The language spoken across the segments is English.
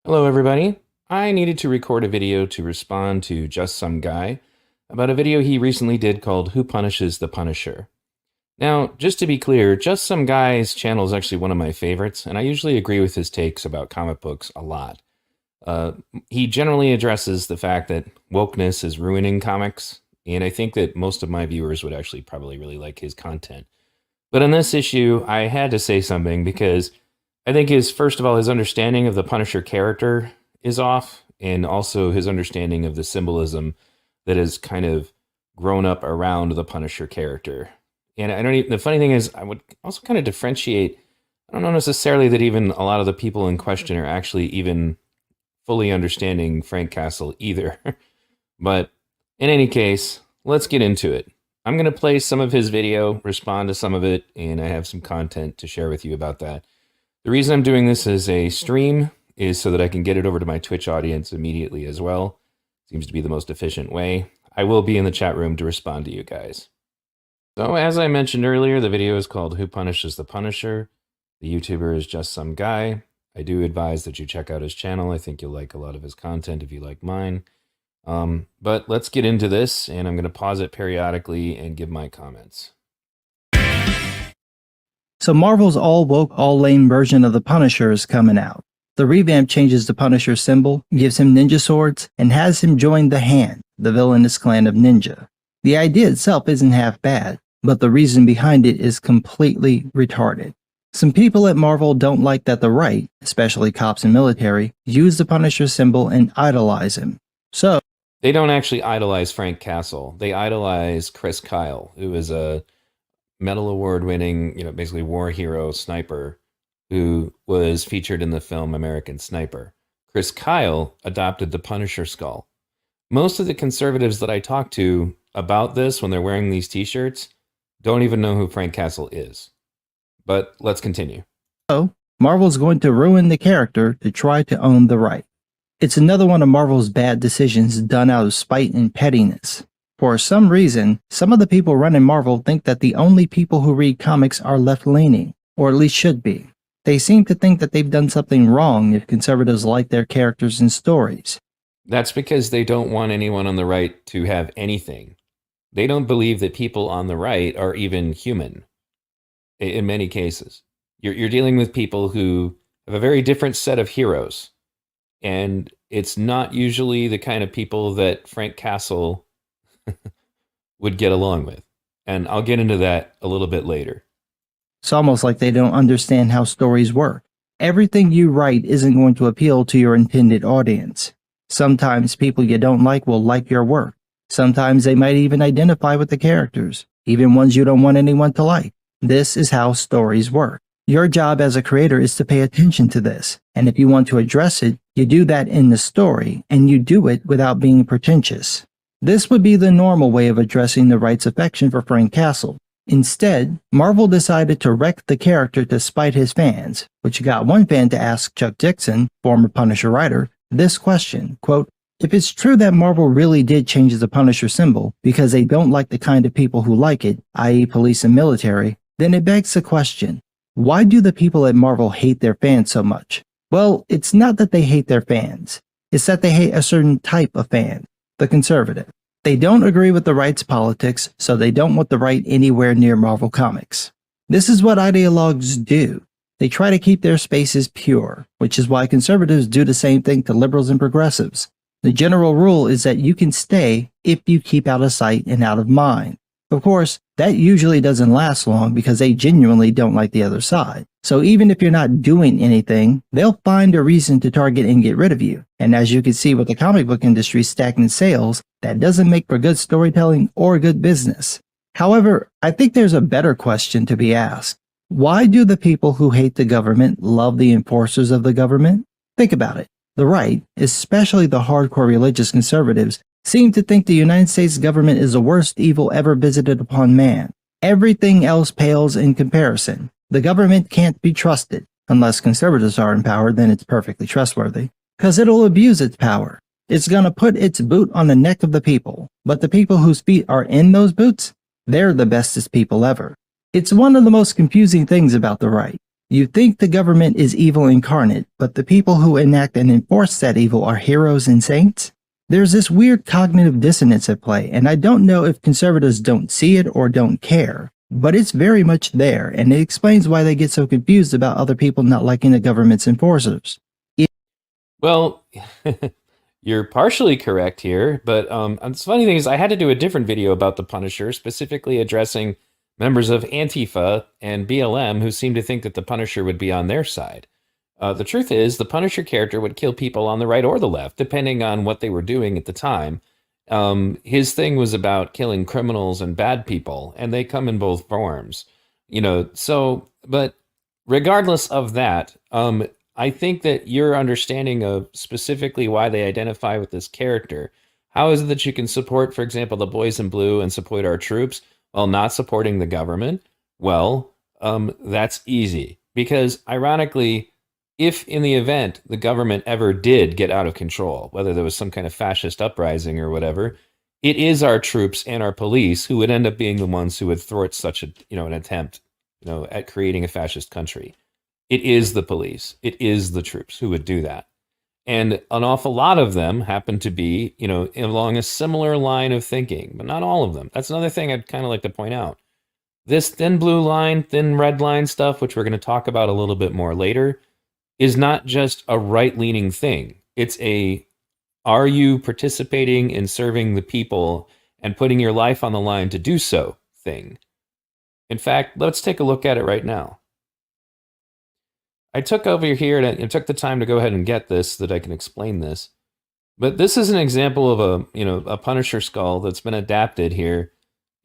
Hello, everybody. I needed to record a video to respond to Just Some Guy about a video he recently did called Who Punishes the Punisher? Now, just to be clear, Just Some Guy's channel is actually one of my favorites, and I usually agree with his takes about comic books a lot. He generally addresses the fact that wokeness is ruining comics, and I think that most of my viewers would actually probably really like his content. But on this issue, I had to say something because I think first of all, his understanding of the Punisher character is off, and also his understanding of the symbolism that has kind of grown up around the Punisher character. And the funny thing is, I would also kind of differentiate. I don't know necessarily that even a lot of the people in question are actually even fully understanding Frank Castle either. But in any case, let's get into it. I'm going to play some of his video, respond to some of it, and I have some content to share with you about that. The reason I'm doing this as a stream is so that I can get it over to my Twitch audience immediately as well. Seems to be the most efficient way. I will be in the chat room to respond to you guys. So as I mentioned earlier, the video is called Who Punishes the Punisher? The YouTuber is Just Some Guy. I do advise that you check out his channel. I think you'll like a lot of his content if you like mine. But let's get into this, and I'm going to pause it periodically and give my comments. So Marvel's all-woke, all-lame version of the Punisher is coming out. The revamp changes the Punisher symbol, gives him ninja swords, and has him join the Hand, the villainous clan of ninja. The idea itself isn't half bad, but the reason behind it is completely retarded. Some people at Marvel don't like that the right, especially cops and military, use the Punisher symbol and idolize him. So they don't actually idolize Frank Castle. They idolize Chris Kyle, who is a Medal Award-winning, basically war hero sniper who was featured in the film American Sniper. Chris Kyle adopted the Punisher skull. Most of the conservatives that I talk to about this when they're wearing these t-shirts don't even know who Frank Castle is. But let's continue. So, Marvel's going to ruin the character to try to own the right. It's another one of Marvel's bad decisions done out of spite and pettiness. For some reason, some of the people running Marvel think that the only people who read comics are left-leaning, or at least should be. They seem to think that they've done something wrong if conservatives like their characters and stories. That's because they don't want anyone on the right to have anything. They don't believe that people on the right are even human, in many cases. You're dealing with people who have a very different set of heroes, and it's not usually the kind of people that Frank Castle would get along with. And I'll get into that a little bit later. It's almost like they don't understand how stories work. Everything you write isn't going to appeal to your intended audience. Sometimes people you don't like will like your work. Sometimes they might even identify with the characters, even ones you don't want anyone to like. This is how stories work. Your job as a creator is to pay attention to this, and if you want to address it, you do that in the story, and you do it without being pretentious. This would be the normal way of addressing the right's affection for Frank Castle. Instead, Marvel decided to wreck the character to spite his fans, which got one fan to ask Chuck Dixon, former Punisher writer, this question, quote, "If it's true that Marvel really did change the Punisher symbol because they don't like the kind of people who like it, i.e. police and military, then it begs the question, why do the people at Marvel hate their fans so much? Well, it's not that they hate their fans. It's that they hate a certain type of fan, the conservative. They don't agree with the right's politics, so they don't want the right anywhere near Marvel Comics. This is what ideologues do. They try to keep their spaces pure, which is why conservatives do the same thing to liberals and progressives. The general rule is that you can stay if you keep out of sight and out of mind. Of course, that usually doesn't last long because they genuinely don't like the other side. So even if you're not doing anything, they'll find a reason to target and get rid of you. And as you can see with the comic book industry's stagnant sales, that doesn't make for good storytelling or good business. However, I think there's a better question to be asked. Why do the people who hate the government love the enforcers of the government? Think about it. The right, especially the hardcore religious conservatives, seem to think the United States government is the worst evil ever visited upon man. Everything else pales in comparison. The government can't be trusted. Unless conservatives are in power, then it's perfectly trustworthy. Because it'll abuse its power. It's gonna put its boot on the neck of the people. But the people whose feet are in those boots, they're the bestest people ever. It's one of the most confusing things about the right. You think the government is evil incarnate, but the people who enact and enforce that evil are heroes and saints? There's this weird cognitive dissonance at play, and I don't know if conservatives don't see it or don't care, but it's very much there, and it explains why they get so confused about other people not liking the government's enforcers. Well, you're partially correct here, but the funny thing is I had to do a different video about the Punisher, specifically addressing members of Antifa and BLM who seem to think that the Punisher would be on their side. The truth is, the Punisher character would kill people on the right or the left, depending on what they were doing at the time. His thing was about killing criminals and bad people, and they come in both forms. But regardless of that, I think that your understanding of specifically why they identify with this character, how is it that you can support, for example, the boys in blue and support our troops while not supporting the government? Well, that's easy because ironically, if in the event the government ever did get out of control, whether there was some kind of fascist uprising or whatever, it is our troops and our police who would end up being the ones who would thwart such an attempt, at creating a fascist country. It is the police. It is the troops who would do that. And an awful lot of them happen to be, along a similar line of thinking, but not all of them. That's another thing I'd kind of like to point out. This thin blue line, thin red line stuff, which we're going to talk about a little bit more later, is not just a right-leaning thing. It's are you participating in serving the people and putting your life on the line to do so thing. In fact, let's take a look at it right now. I took over here and took the time to go ahead and get this so that I can explain this. But this is an example of a Punisher skull that's been adapted here.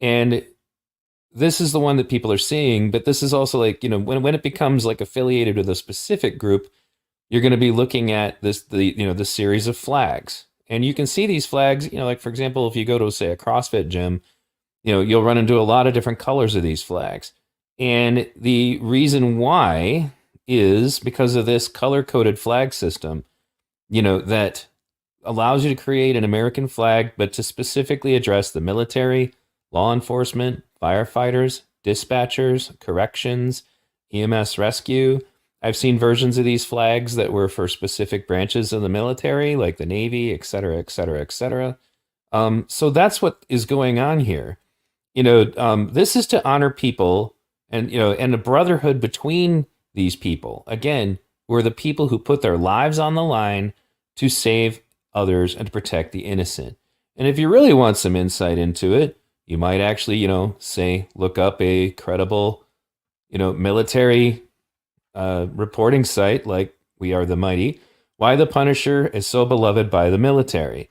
And this is the one that people are seeing, but this is also when it becomes affiliated with a specific group, you're going to be looking at the series of flags. And you can see these flags, for example, if you go to say a CrossFit gym, you'll run into a lot of different colors of these flags. And the reason why is because of this color-coded flag system, that allows you to create an American flag, but to specifically address the military, law enforcement, firefighters, dispatchers, corrections, EMS rescue. I've seen versions of these flags that were for specific branches of the military, like the Navy, et cetera, et cetera, et cetera. So that's what is going on here. This is to honor people and the brotherhood between these people. Again, who are the people who put their lives on the line to save others and to protect the innocent. And if you really want some insight into it, you might actually, look up a credible, military reporting site like We Are the Mighty, Why the Punisher is So Beloved by the Military.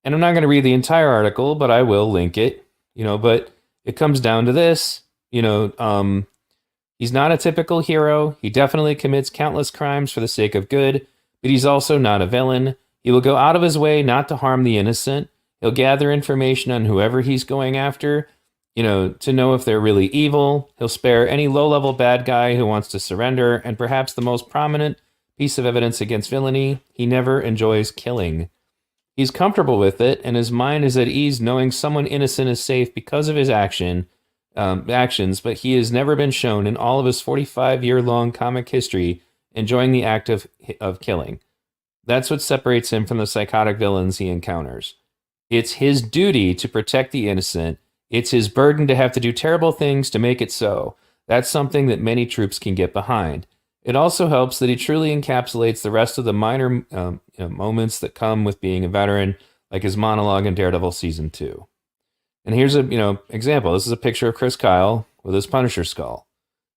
And I'm not going to read the entire article, but I will link it, but it comes down to this, he's not a typical hero. He definitely commits countless crimes for the sake of good, but he's also not a villain. He will go out of his way not to harm the innocent. He'll gather information on whoever he's going after, to know if they're really evil. He'll spare any low-level bad guy who wants to surrender, and perhaps the most prominent piece of evidence against villainy, he never enjoys killing. He's comfortable with it, and his mind is at ease knowing someone innocent is safe because of his actions, but he has never been shown in all of his 45-year-long comic history enjoying the act of killing. That's what separates him from the psychotic villains he encounters. It's his duty to protect the innocent. It's his burden to have to do terrible things to make it so. That's something that many troops can get behind. It also helps that he truly encapsulates the rest of the minor moments that come with being a veteran, like his monologue in Daredevil Season 2. And here's a example. This is a picture of Chris Kyle with his Punisher skull.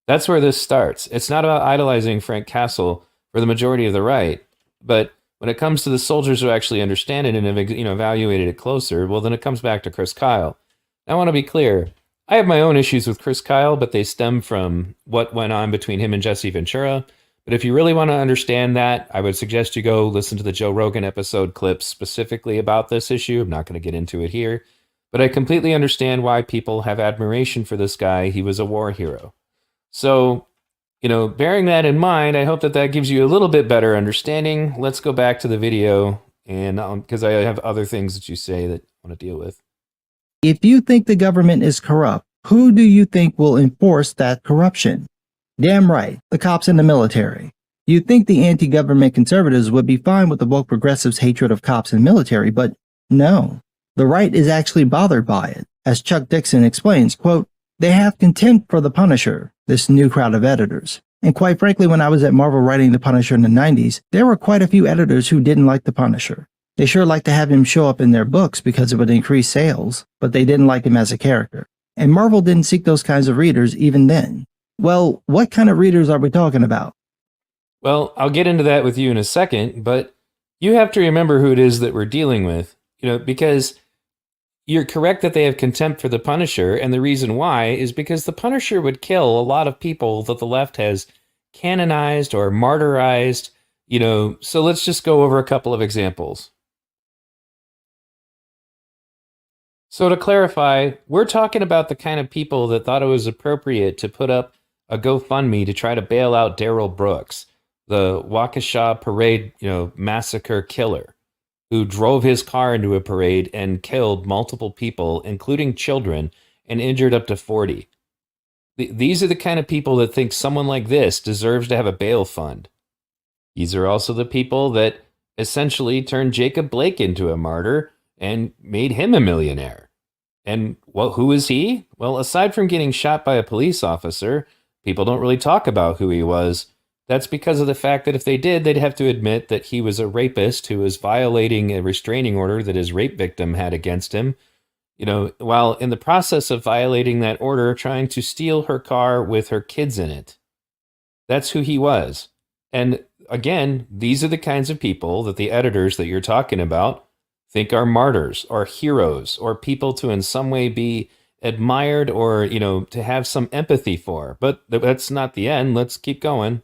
That's where this starts. It's not about idolizing Frank Castle for the majority of the right, but when it comes to the soldiers who actually understand it and have evaluated it closer, well, then it comes back to Chris Kyle. I want to be clear. I have my own issues with Chris Kyle, but they stem from what went on between him and Jesse Ventura. But if you really want to understand that, I would suggest you go listen to the Joe Rogan episode clips specifically about this issue. I'm not going to get into it here. But I completely understand why people have admiration for this guy. He was a war hero. So, bearing that in mind, I hope that gives you a little bit better understanding. Let's go back to the video, and because I have other things that you say that I want to deal with. If you think the government is corrupt, who do you think will enforce that corruption? Damn right, the cops and the military. You'd think the anti-government conservatives would be fine with the woke progressives' hatred of cops and military, but no. The right is actually bothered by it. As Chuck Dixon explains, quote, they have contempt for the Punisher, this new crowd of editors. And quite frankly, when I was at Marvel writing the Punisher in the 90s, there were quite a few editors who didn't like the Punisher. They sure liked to have him show up in their books because it would increase sales, but they didn't like him as a character. And Marvel didn't seek those kinds of readers even then. Well, what kind of readers are we talking about? Well, I'll get into that with you in a second, but you have to remember who it is that we're dealing with, because you're correct that they have contempt for the Punisher, and the reason why is because the Punisher would kill a lot of people that the left has canonized or martyrized, so let's just go over a couple of examples. So to clarify, we're talking about the kind of people that thought it was appropriate to put up a GoFundMe to try to bail out Daryl Brooks, the Waukesha parade, massacre killer, who drove his car into a parade and killed multiple people, including children, and injured up to 40. These are the kind of people that think someone like this deserves to have a bail fund. These are also the people that essentially turned Jacob Blake into a martyr and made him a millionaire. And who is he? Well, aside from getting shot by a police officer, people don't really talk about who he was. That's because of the fact that if they did, they'd have to admit that he was a rapist who was violating a restraining order that his rape victim had against him, while in the process of violating that order, trying to steal her car with her kids in it. That's who he was. And again, these are the kinds of people that the editors that you're talking about think are martyrs or heroes or people to in some way be admired or, to have some empathy for. But that's not the end. Let's keep going.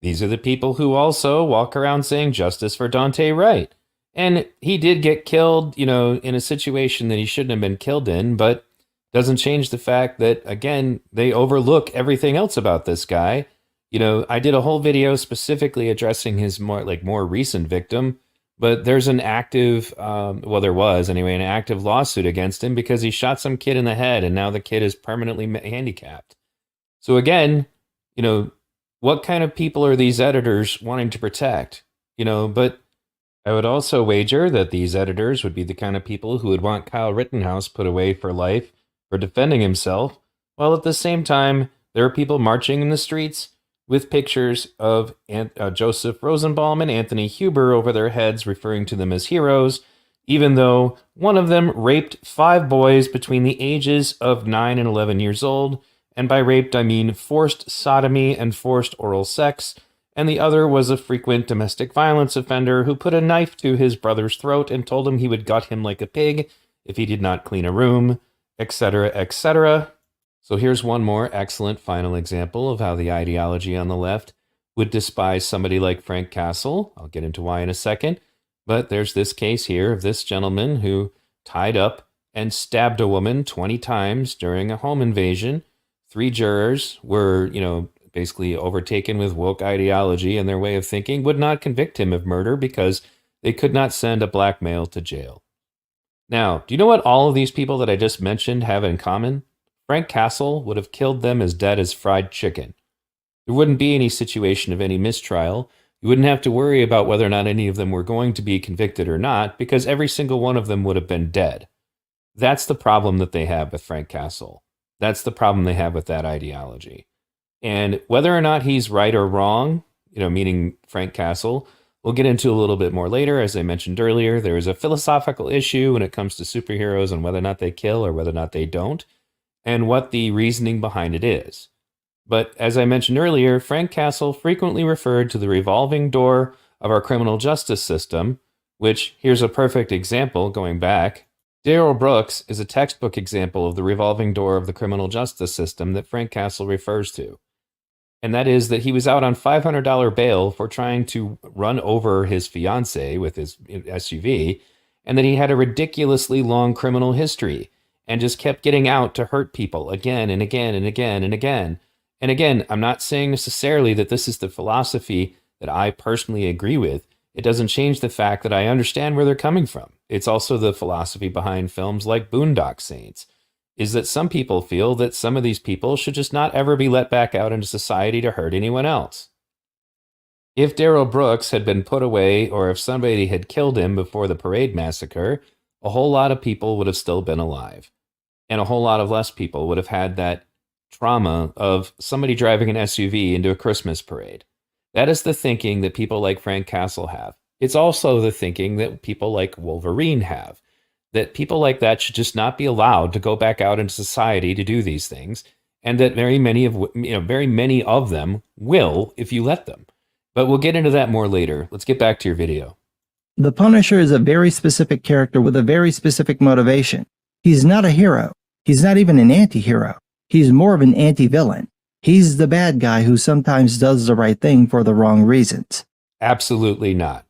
These are the people who also walk around saying justice for Dante Wright. And he did get killed, in a situation that he shouldn't have been killed in, but doesn't change the fact that, again, they overlook everything else about this guy. I did a whole video specifically addressing his more recent victim, but there's an active, there was anyway, an active lawsuit against him because he shot some kid in the head and now the kid is permanently handicapped. So again, what kind of people are these editors wanting to protect? But I would also wager that these editors would be the kind of people who would want Kyle Rittenhouse put away for life for defending himself, while at the same time, there are people marching in the streets with pictures of Joseph Rosenbaum and Anthony Huber over their heads, referring to them as heroes, even though one of them raped 5 boys between the ages of 9 and 11 years old, and by raped I mean forced sodomy and forced oral sex, and the other was a frequent domestic violence offender who put a knife to his brother's throat and told him he would gut him like a pig if he did not clean a room, etc., etc. So here's one more excellent final example of how the ideology on the left would despise somebody like Frank Castle. I'll get into why in a second. But there's this case here of this gentleman who tied up and stabbed a woman 20 times during a home invasion. 3 jurors were, basically overtaken with woke ideology and their way of thinking, would not convict him of murder because they could not send a black male to jail. Now, do you know what all of these people that I just mentioned have in common? Frank Castle would have killed them as dead as fried chicken. There wouldn't be any situation of any mistrial. You wouldn't have to worry about whether or not any of them were going to be convicted or not, because every single one of them would have been dead. That's the problem that they have with Frank Castle. That's the problem they have with that ideology. And whether or not he's right or wrong, meaning Frank Castle, we'll get into a little bit more later. As I mentioned earlier, there is a philosophical issue when it comes to superheroes and whether or not they kill or whether or not they don't, and what the reasoning behind it is. But as I mentioned earlier, Frank Castle frequently referred to the revolving door of our criminal justice system, which, here's a perfect example going back. Daryl Brooks is a textbook example of the revolving door of the criminal justice system that Frank Castle refers to. And that is that he was out on $500 bail for trying to run over his fiancée with his SUV, and that he had a ridiculously long criminal history and just kept getting out to hurt people again and again and again and again. And again, I'm not saying necessarily that this is the philosophy that I personally agree with. It doesn't change the fact that I understand where they're coming from. It's also the philosophy behind films like Boondock Saints. is that some people feel that some of these people should just not ever be let back out into society to hurt anyone else. If Darrell Brooks had been put away, or if somebody had killed him before the parade massacre, a whole lot of people would have still been alive. And a whole lot of less people would have had that trauma of somebody driving an SUV into a Christmas parade. That is the thinking that people like Frank Castle have. It's also the thinking that people like Wolverine have. That people like that should just not be allowed to go back out into society to do these things, and that very many of them will if you let them. But we'll get into that more later. Let's get back to your video. The Punisher is a very specific character with a very specific motivation. He's not a hero. He's not even an anti-hero. He's more of an anti-villain. He's the bad guy who sometimes does the right thing for the wrong reasons. Absolutely not.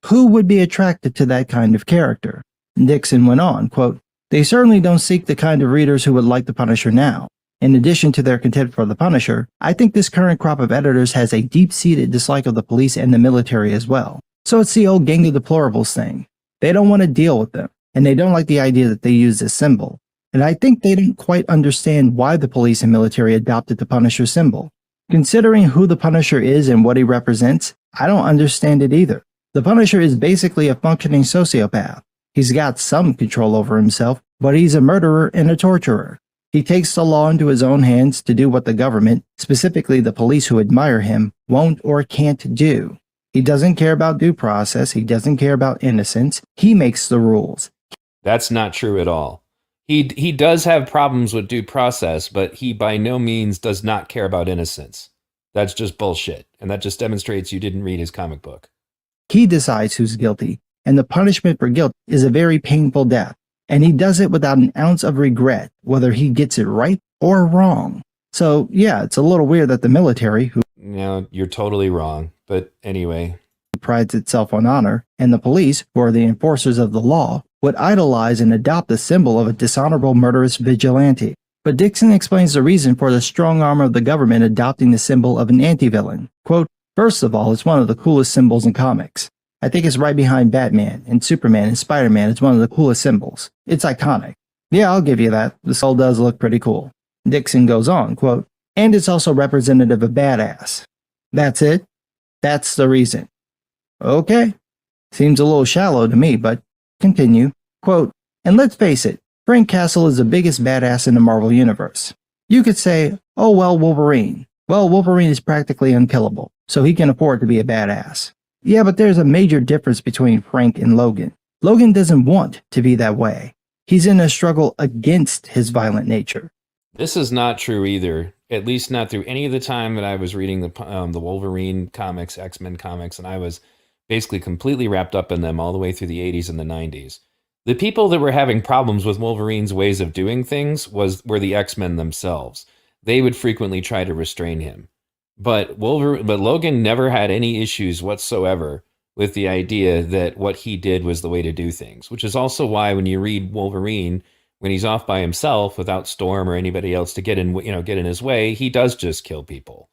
Who would be attracted to that kind of character? Dixon went on, quote, "They certainly don't seek the kind of readers who would like the Punisher now. In addition to their contempt for the Punisher, I think this current crop of editors has a deep-seated dislike of the police and the military as well. So it's the old gang of deplorables thing. They don't want to deal with them, and they don't like the idea that they use this symbol. And I think they don't quite understand why the police and military adopted the Punisher symbol. Considering who the Punisher is and what he represents, I don't understand it either. The Punisher is basically a functioning sociopath. He's got some control over himself, but he's a murderer and a torturer. He takes the law into his own hands to do what the government, specifically the police who admire him, won't or can't do. He doesn't care about due process. He doesn't care about innocence. He makes the rules." That's not true at all. He does have problems with due process, but he by no means does not care about innocence. That's just bullshit, and that just demonstrates you didn't read his comic book. He decides who's guilty, and the punishment for guilt is a very painful death, and he does it without an ounce of regret, whether he gets it right or wrong. So yeah, it's a little weird that the military, who No, you're totally wrong, but anyway. prides itself on honor, and the police, who are the enforcers of the law, would idolize and adopt the symbol of a dishonorable murderous vigilante. But Dixon explains the reason for the strong arm of the government adopting the symbol of an anti-villain. Quote, "First of all, it's one of the coolest symbols in comics. I think it's right behind Batman, and Superman and Spider-Man is one of the coolest symbols. It's iconic. Yeah, I'll give you that. The skull does look pretty cool." Dixon goes on, quote, "And it's also representative of badass. That's it? That's the reason. Okay. Seems a little shallow to me, but continue. Quote, "And let's face it, Frank Castle is the biggest badass in the Marvel Universe. You could say, oh well, Wolverine. Well, Wolverine is practically unkillable, so he can afford to be a badass. Yeah, but there's a major difference between Frank and Logan. Logan doesn't want to be that way. He's in a struggle against his violent nature." This is not true either, at least not through any of the time that I was reading the Wolverine comics, X-Men comics, and I was basically completely wrapped up in them all the way through the 80s and the 90s. The people that were having problems with Wolverine's ways of doing things were the X-Men themselves. They would frequently try to restrain him. But Logan never had any issues whatsoever with the idea that what he did was the way to do things, which is also why when you read Wolverine, when he's off by himself without Storm or anybody else to get in his way, he does just kill people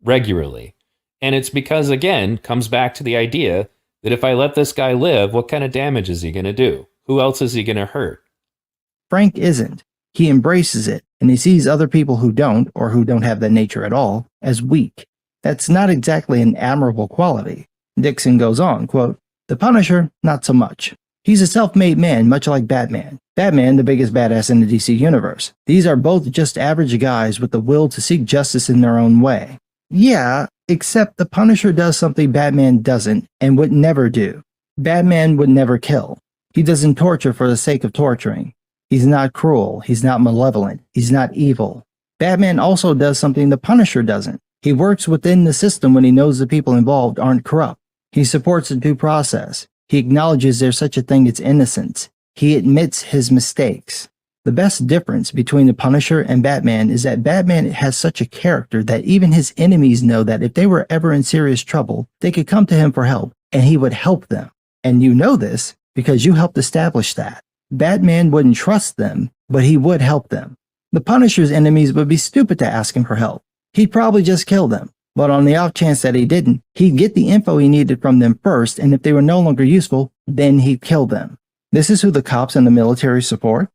regularly. And it's because, again, comes back to the idea that if I let this guy live, what kind of damage is he going to do? Who else is he going to hurt? Frank isn't. He embraces it, and he sees other people who don't, or who don't have that nature at all, as weak. That's not exactly an admirable quality. Dixon goes on, quote, "The Punisher, not so much. He's a self-made man, much like Batman. Batman, the biggest badass in the DC universe. These are both just average guys with the will to seek justice in their own way. Yeah, except the Punisher does something Batman doesn't and would never do. Batman would never kill. He doesn't torture for the sake of torturing. He's not cruel. He's not malevolent. He's not evil. Batman also does something the Punisher doesn't. He works within the system when he knows the people involved aren't corrupt. He supports the due process. He acknowledges there's such a thing as innocence. He admits his mistakes. The best difference between the Punisher and Batman is that Batman has such a character that even his enemies know that if they were ever in serious trouble, they could come to him for help, and he would help them. And you know this because you helped establish that. Batman wouldn't trust them, but he would help them. The Punisher's enemies would be stupid to ask him for help. He'd probably just kill them. But on the off chance that he didn't, he'd get the info he needed from them first, and if they were no longer useful, then he'd kill them. This is who the cops and the military support.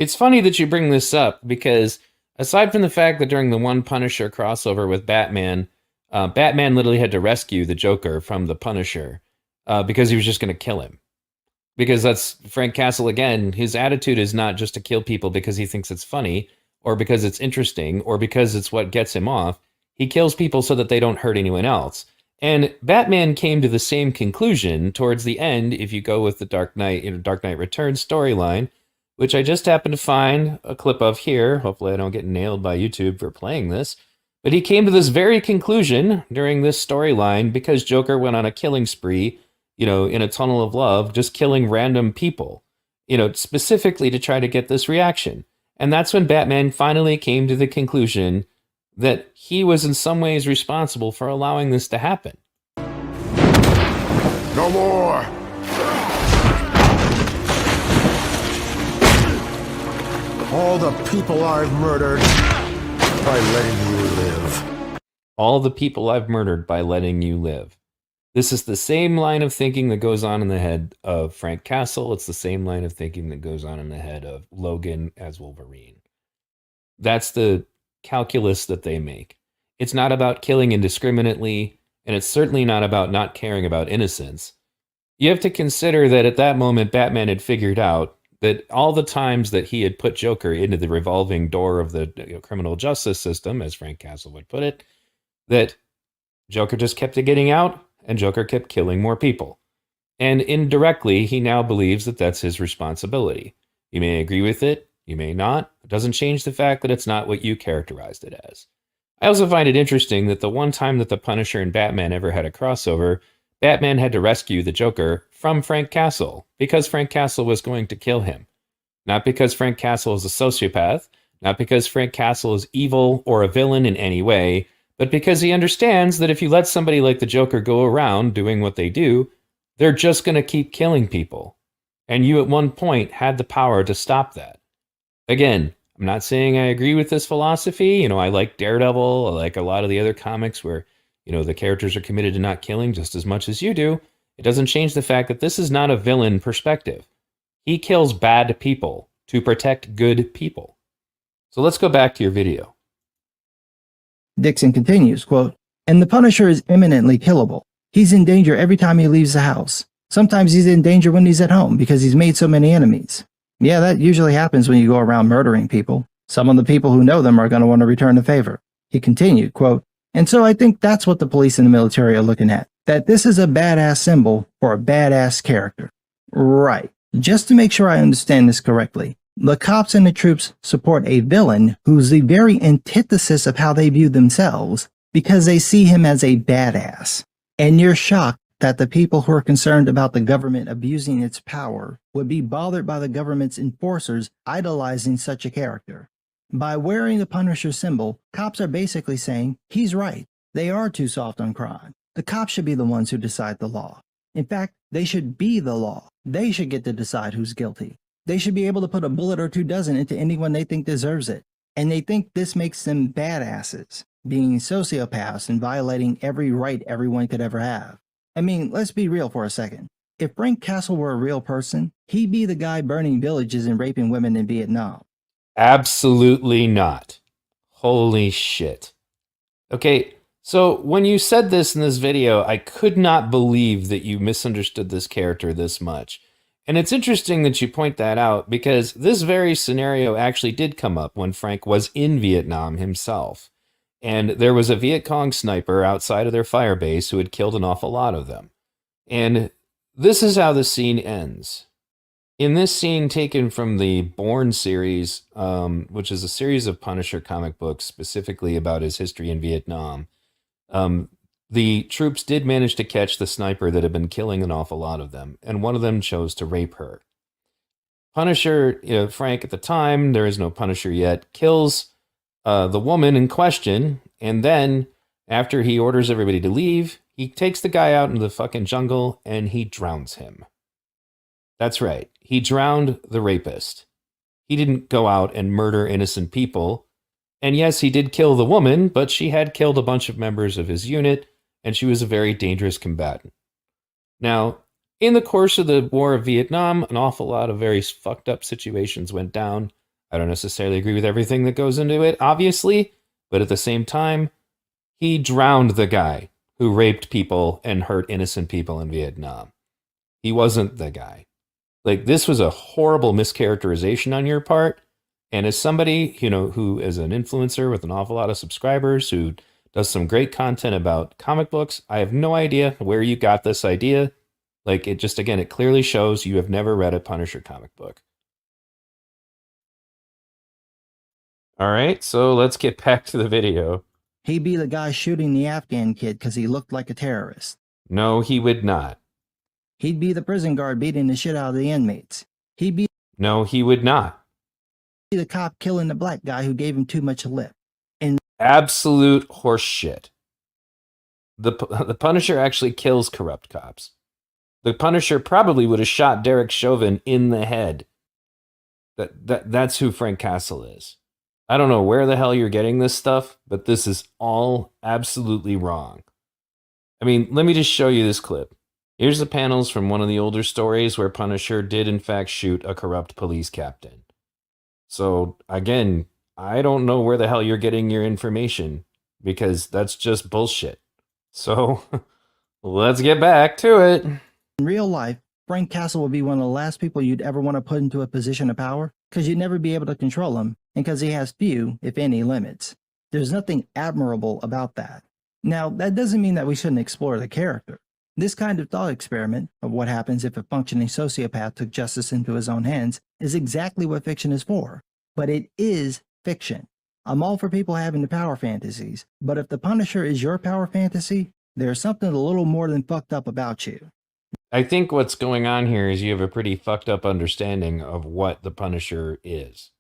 It's funny that you bring this up because aside from the fact that during the one Punisher crossover with Batman, Batman literally had to rescue the Joker from the Punisher because he was just going to kill him. Because that's Frank Castle again. His attitude is not just to kill people because he thinks it's funny or because it's interesting or because it's what gets him off. He kills people so that they don't hurt anyone else. And Batman came to the same conclusion towards the end if you go with the Dark Knight Returns storyline, which I just happened to find a clip of here. Hopefully I don't get nailed by YouTube for playing this. But he came to this very conclusion during this storyline because Joker went on a killing spree, in a tunnel of love, just killing random people, specifically to try to get this reaction. And that's when Batman finally came to the conclusion that he was in some ways responsible for allowing this to happen. No more! All the people I've murdered by letting you live. All the people I've murdered by letting you live. This is the same line of thinking that goes on in the head of Frank Castle. It's the same line of thinking that goes on in the head of Logan as Wolverine. That's the calculus that they make. It's not about killing indiscriminately, and it's certainly not about not caring about innocence. You have to consider that at that moment, Batman had figured out that all the times that he had put Joker into the revolving door of the criminal justice system, as Frank Castle would put it, that Joker just kept getting out, and Joker kept killing more people. And indirectly, he now believes that that's his responsibility. You may agree with it, you may not. It doesn't change the fact that it's not what you characterized it as. I also find it interesting that the one time that the Punisher and Batman ever had a crossover, Batman had to rescue the Joker from Frank Castle because Frank Castle was going to kill him. Not because Frank Castle is a sociopath, not because Frank Castle is evil or a villain in any way, but because he understands that if you let somebody like the Joker go around doing what they do, they're just going to keep killing people. And you at one point had the power to stop that. Again, I'm not saying I agree with this philosophy. I like Daredevil. I like a lot of the other comics where, the characters are committed to not killing just as much as you do. It doesn't change the fact that this is not a villain perspective. He kills bad people to protect good people. So let's go back to your video. Dixon continues, quote, "And the Punisher is imminently killable. He's in danger every time he leaves the house. Sometimes he's in danger when he's at home because he's made so many enemies. Yeah, that usually happens when you go around murdering people. Some of the people who know them are going to want to return the favor." He continued, quote, "And so I think that's what the police and the military are looking at, that this is a badass symbol for a badass character." Right. Just to make sure I understand this correctly, the cops and the troops support a villain who's the very antithesis of how they view themselves because they see him as a badass. And you're shocked that the people who are concerned about the government abusing its power would be bothered by the government's enforcers idolizing such a character. By wearing the Punisher symbol, cops are basically saying, he's right, they are too soft on crime. The cops should be the ones who decide the law. In fact, they should be the law. They should get to decide who's guilty. They should be able to put a bullet or 2 dozen into anyone they think deserves it. And they think this makes them badasses, being sociopaths and violating every right everyone could ever have. I mean, let's be real for a second. If Frank Castle were a real person, he'd be the guy burning villages and raping women in Vietnam. Absolutely not. Holy shit. Okay, so when you said this in this video, I could not believe that you misunderstood this character this much. And it's interesting that you point that out because this very scenario actually did come up when Frank was in Vietnam himself. And there was a Viet Cong sniper outside of their fire base who had killed an awful lot of them. And this is how the scene ends. In this scene taken from the Bourne series, which is a series of Punisher comic books specifically about his history in Vietnam, the troops did manage to catch the sniper that had been killing an awful lot of them, and one of them chose to rape her. Punisher, Frank at the time, there is no Punisher yet, kills the woman in question, and then, after he orders everybody to leave, he takes the guy out into the fucking jungle, and he drowns him. That's right, he drowned the rapist. He didn't go out and murder innocent people, and yes, he did kill the woman, but she had killed a bunch of members of his unit, and she was a very dangerous combatant. Now, in the course of the War of Vietnam, an awful lot of very fucked up situations went down. I don't necessarily agree with everything that goes into it, obviously, but at the same time, he drowned the guy who raped people and hurt innocent people in Vietnam. He wasn't the guy. Like, this was a horrible mischaracterization on your part. And as somebody, who is an influencer with an awful lot of subscribers, who does some great content about comic books, I have no idea where you got this idea. Like, it just, again, it clearly shows you have never read a Punisher comic book. All right, so let's get back to the video. He'd be the guy shooting the Afghan kid because he looked like a terrorist. No, he would not. He'd be the prison guard beating the shit out of the inmates. He'd be No, he would not. the cop killing the black guy who gave him too much lip. And Absolute horseshit. The Punisher actually kills corrupt cops. The Punisher probably would have shot Derek Chauvin in the head. That's who Frank Castle is. I don't know where the hell you're getting this stuff, but this is all absolutely wrong. I mean, let me just show you this clip. Here's the panels from one of the older stories where Punisher did in fact shoot a corrupt police captain. So, again, I don't know where the hell you're getting your information, because that's just bullshit. So, let's get back to it. in real life, Frank Castle would be one of the last people you'd ever want to put into a position of power because you'd never be able to control him and because he has few, if any, limits. There's nothing admirable about that. Now, that doesn't mean that we shouldn't explore the character. This kind of thought experiment of what happens if a functioning sociopath took justice into his own hands is exactly what fiction is for. But it is fiction. I'm all for people having the power fantasies, but if the Punisher is your power fantasy, there's something a little more than fucked up about you. I think what's going on here is you have a pretty fucked up understanding of what the Punisher is.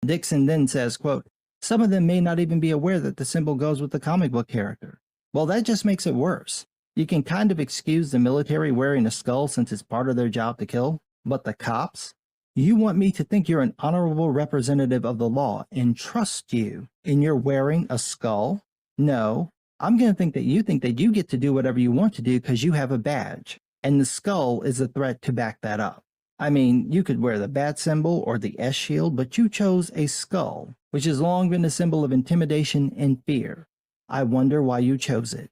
Dixon then says, quote, some of them may not even be aware that the symbol goes with the comic book character. Well, that just makes it worse. You can kind of excuse the military wearing a skull since it's part of their job to kill, but the cops? You want me to think you're an honorable representative of the law and trust you, and you're wearing a skull? No, I'm going to think that you get to do whatever you want to do because you have a badge, and the skull is a threat to back that up. I mean, you could wear the bat symbol or the S shield, but you chose a skull, which has long been a symbol of intimidation and fear. I wonder why you chose it.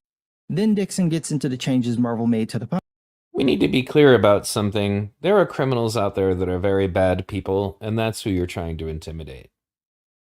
Then Dixon gets into the changes Marvel made to the Punisher. We need to be clear about something. There are criminals out there that are very bad people, and that's who you're trying to intimidate.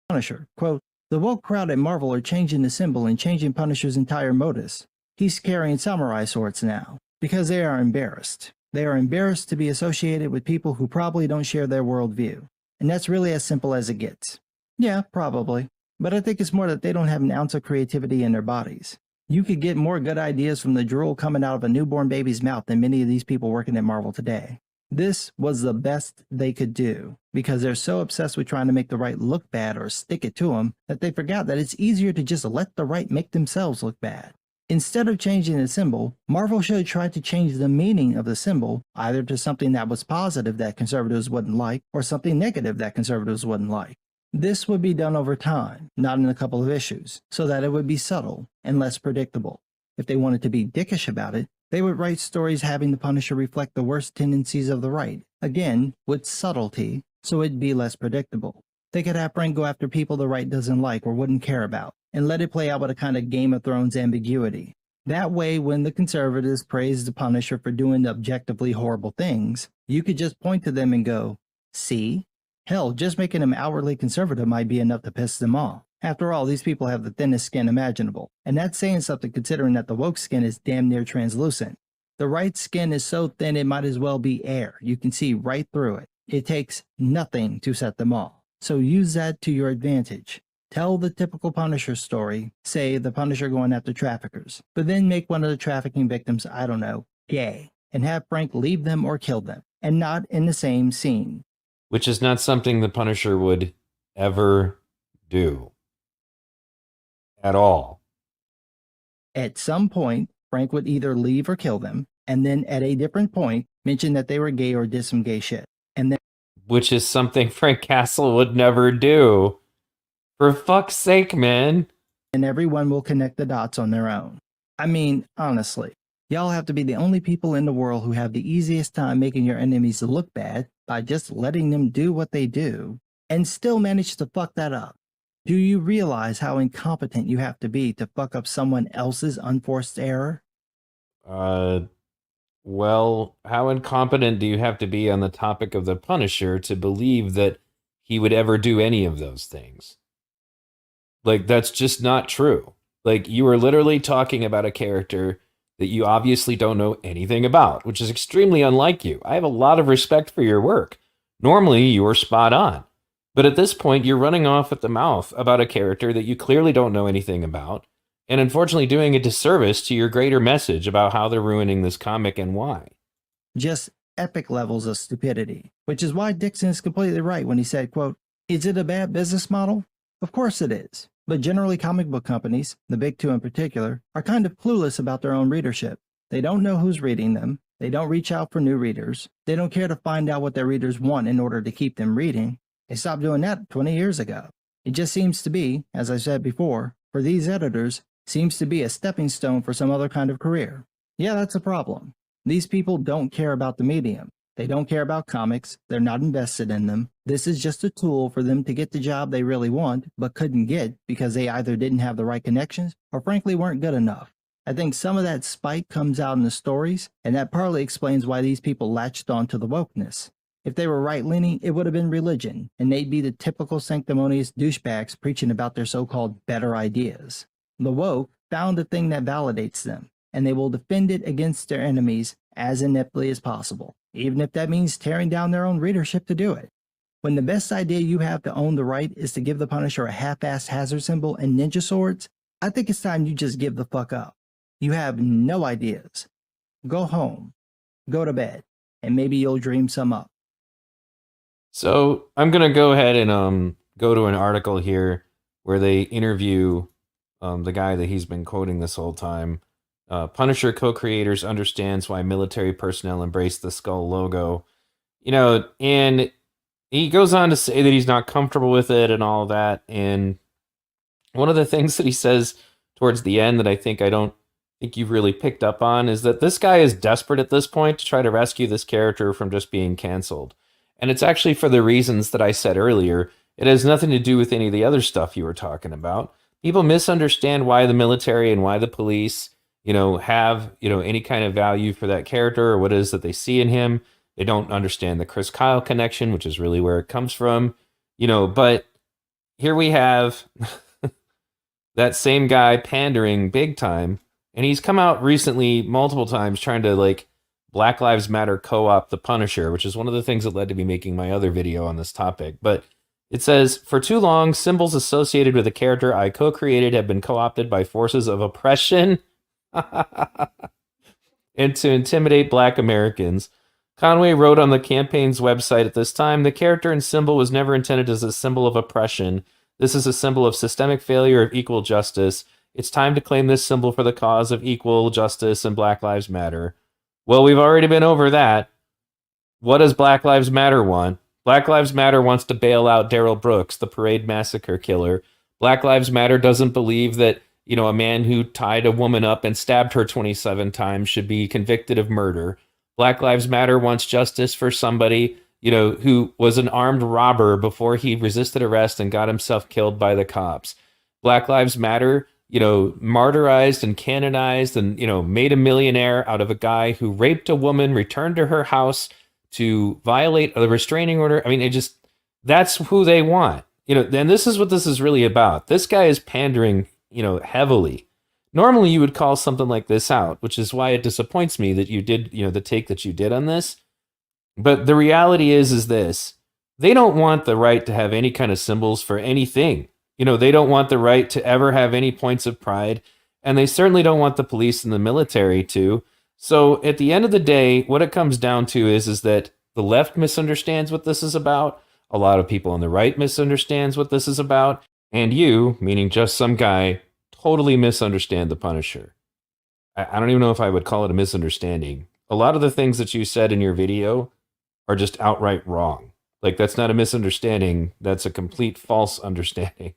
Punisher, quote, the woke crowd at Marvel are changing the symbol and changing Punisher's entire modus. He's carrying samurai swords now, because they are embarrassed. They are embarrassed to be associated with people who probably don't share their worldview. And that's really as simple as it gets. Yeah, probably. But I think it's more that they don't have an ounce of creativity in their bodies. You could get more good ideas from the drool coming out of a newborn baby's mouth than many of these people working at Marvel today. This was the best they could do, because they're so obsessed with trying to make the right look bad or stick it to them that they forgot that it's easier to just let the right make themselves look bad. Instead of changing the symbol, Marvel should have tried to change the meaning of the symbol, either to something that was positive that conservatives wouldn't like, or something negative that conservatives wouldn't like. This would be done over time, not in a couple of issues, so that it would be subtle and less predictable. If they wanted to be dickish about it, they would write stories having the Punisher reflect the worst tendencies of the right, again, with subtlety, so it'd be less predictable. They could have Frank go after people the right doesn't like or wouldn't care about, and let it play out with a kind of Game of Thrones ambiguity. That way, when the conservatives praise the Punisher for doing the objectively horrible things, you could just point to them and go, see? Hell, just making him outwardly conservative might be enough to piss them off. After all, these people have the thinnest skin imaginable, and that's saying something considering that the woke skin is damn near translucent. The right skin is so thin it might as well be air. You can see right through it. It takes nothing to set them off. So use that to your advantage. Tell the typical Punisher story, say the Punisher going after traffickers, but then make one of the trafficking victims, I don't know, gay, and have Frank leave them or kill them, and not in the same scene. Which is not something the Punisher would ever do. At all. At some point, Frank would either leave or kill them, and then at a different point, mention that they were gay or did some gay shit. And then, which is something Frank Castle would never do. For fuck's sake, man. And everyone will connect the dots on their own. I mean, honestly, y'all have to be the only people in the world who have the easiest time making your enemies look bad by just letting them do what they do. and still managed to fuck that up. Do you realize how incompetent you have to be to fuck up someone else's unforced error? Uh, well, how incompetent do you have to be on the topic of the Punisher to believe that he would ever do any of those things? Like, that's just not true. Like, you are literally talking about a character that you obviously don't know anything about, which is extremely unlike you. I have a lot of respect for your work. Normally, you are spot on. But at this point, you're running off at the mouth about a character that you clearly don't know anything about, and unfortunately doing a disservice to your greater message about how they're ruining this comic and why. Just epic levels of stupidity, which is why Dixon is completely right when he said, quote, "Is it a bad business model? Of course it is. But generally comic book companies, the big two in particular, are kind of clueless about their own readership. They don't know who's reading them. They don't reach out for new readers. They don't care to find out what their readers want in order to keep them reading. They stopped doing that 20 years ago. It just seems to be, as I said before, for these editors, seems to be a stepping stone for some other kind of career. Yeah, that's a problem. These people don't care about the medium. They don't care about comics. They're not invested in them. This is just a tool for them to get the job they really want, but couldn't get because they either didn't have the right connections or frankly weren't good enough. I think some of that spite comes out in the stories, and that partly explains why these people latched on to the wokeness. If they were right-leaning, it would have been religion, and they'd be the typical sanctimonious douchebags preaching about their so-called better ideas. The woke found the thing that validates them, and they will defend it against their enemies as ineptly as possible, even if that means tearing down their own readership to do it. When the best idea you have to own the right is to give the Punisher a half-assed hazard symbol and ninja swords, I think it's time you just give the fuck up. You have no ideas. Go home, go to bed, and maybe you'll dream some up. So I'm gonna go ahead and go to an article here where they interview the guy that he's been quoting this whole time. Punisher co-creators understands why military personnel embrace the skull logo. And he goes on to say that he's not comfortable with it and all that. And one of the things that he says towards the end that I don't think you've really picked up on is that this guy is desperate at this point to try to rescue this character from just being canceled. And it's actually for the reasons that I said earlier. It has nothing to do with any of the other stuff you were talking about. People misunderstand why the military and why the police, have, any kind of value for that character or what it is that they see in him. They don't understand the Chris Kyle connection, which is really where it comes from, but here we have that same guy pandering big time. And he's come out recently multiple times trying to Black Lives Matter co-op the Punisher, which is one of the things that led to me making my other video on this topic. But it says, for too long, symbols associated with a character I co-created have been co-opted by forces of oppression and to intimidate Black Americans. Conway wrote on the campaign's website at this time, the character and symbol was never intended as a symbol of oppression. This is a symbol of systemic failure of equal justice. It's time to claim this symbol for the cause of equal justice and Black Lives Matter. Well, we've already been over that. What does Black Lives Matter want? Black Lives Matter wants to bail out Darrell Brooks, the parade massacre killer. Black Lives Matter doesn't believe that, a man who tied a woman up and stabbed her 27 times should be convicted of murder. Black Lives Matter wants justice for somebody, who was an armed robber before he resisted arrest and got himself killed by the cops. Black Lives Matter, martyrized and canonized and, made a millionaire out of a guy who raped a woman, returned to her house to violate a restraining order. I mean, that's who they want, and this is what this is really about. This guy is pandering, heavily. Normally you would call something like this out, which is why it disappoints me that you did, the take that you did on this. But the reality is this, they don't want the right to have any kind of symbols for anything. They don't want the right to ever have any points of pride, and they certainly don't want the police and the military to. So at the end of the day, what it comes down to is that the left misunderstands what this is about. A lot of people on the right misunderstands what this is about. And you, meaning just some guy, totally misunderstand the Punisher. I don't even know if I would call it a misunderstanding. A lot of the things that you said in your video are just outright wrong. That's not a misunderstanding. That's a complete false understanding.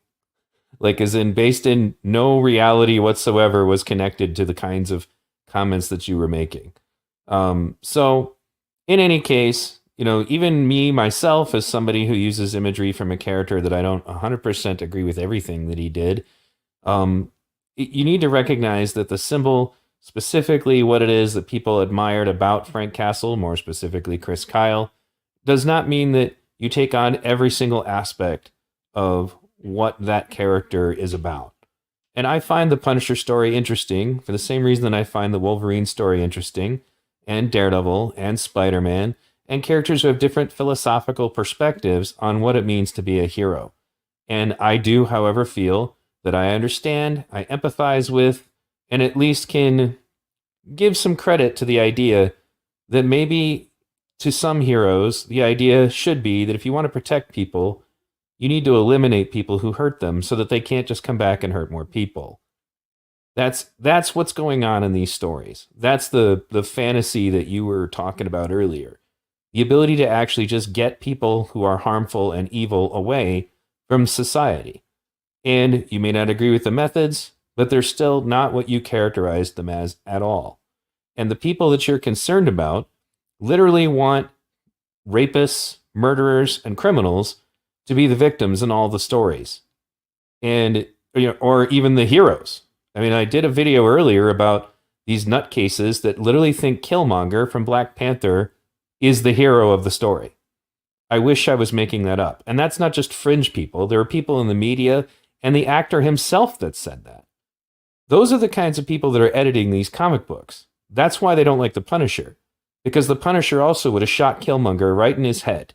As in, based in no reality whatsoever was connected to the kinds of comments that you were making. So, in any case, even me, myself, as somebody who uses imagery from a character that I don't 100% agree with everything that he did, you need to recognize that the symbol, specifically what it is that people admired about Frank Castle, more specifically Chris Kyle, does not mean that you take on every single aspect of what that character is about. And I find the Punisher story interesting for the same reason that I find the Wolverine story interesting, and Daredevil, and Spider-Man, and characters who have different philosophical perspectives on what it means to be a hero. And I do, however, feel that I understand, I empathize with, and at least can give some credit to the idea that maybe to some heroes, the idea should be that if you want to protect people, you need to eliminate people who hurt them so that they can't just come back and hurt more people. That's what's going on in these stories. That's the fantasy that you were talking about earlier. The ability to actually just get people who are harmful and evil away from society. And you may not agree with the methods, but they're still not what you characterized them as at all. And the people that you're concerned about literally want rapists, murderers, and criminals to be the victims in all the stories. And, or even the heroes. I mean, I did a video earlier about these nutcases that literally think Killmonger from Black Panther is the hero of the story. I wish I was making that up. And that's not just fringe people. There are people in the media and the actor himself that said that. Those are the kinds of people that are editing these comic books. That's why they don't like the Punisher. Because the Punisher also would have shot Killmonger right in his head.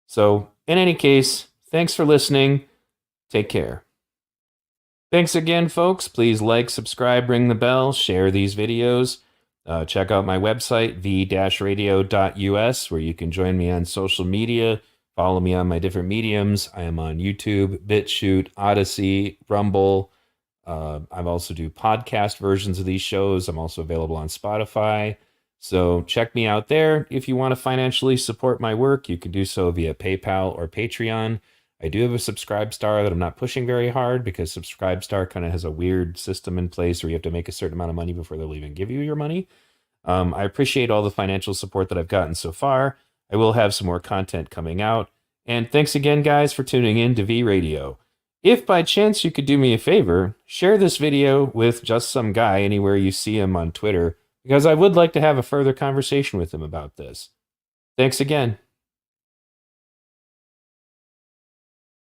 So, in any case, thanks for listening. Take care. Thanks again, folks. Please like, subscribe, ring the bell, share these videos. Check out my website, v-radio.us, where you can join me on social media. Follow me on my different mediums. I am on YouTube, BitChute, Odyssey, Rumble. I also do podcast versions of these shows. I'm also available on Spotify. So check me out there. If you want to financially support my work, you can do so via PayPal or Patreon. I do have a Subscribestar that I'm not pushing very hard because Subscribestar kind of has a weird system in place where you have to make a certain amount of money before they'll even give you your money. I appreciate all the financial support that I've gotten so far. I will have some more content coming out. And thanks again, guys, for tuning in to V Radio. If by chance you could do me a favor, share this video with just some guy anywhere you see him on Twitter, because I would like to have a further conversation with him about this. Thanks again.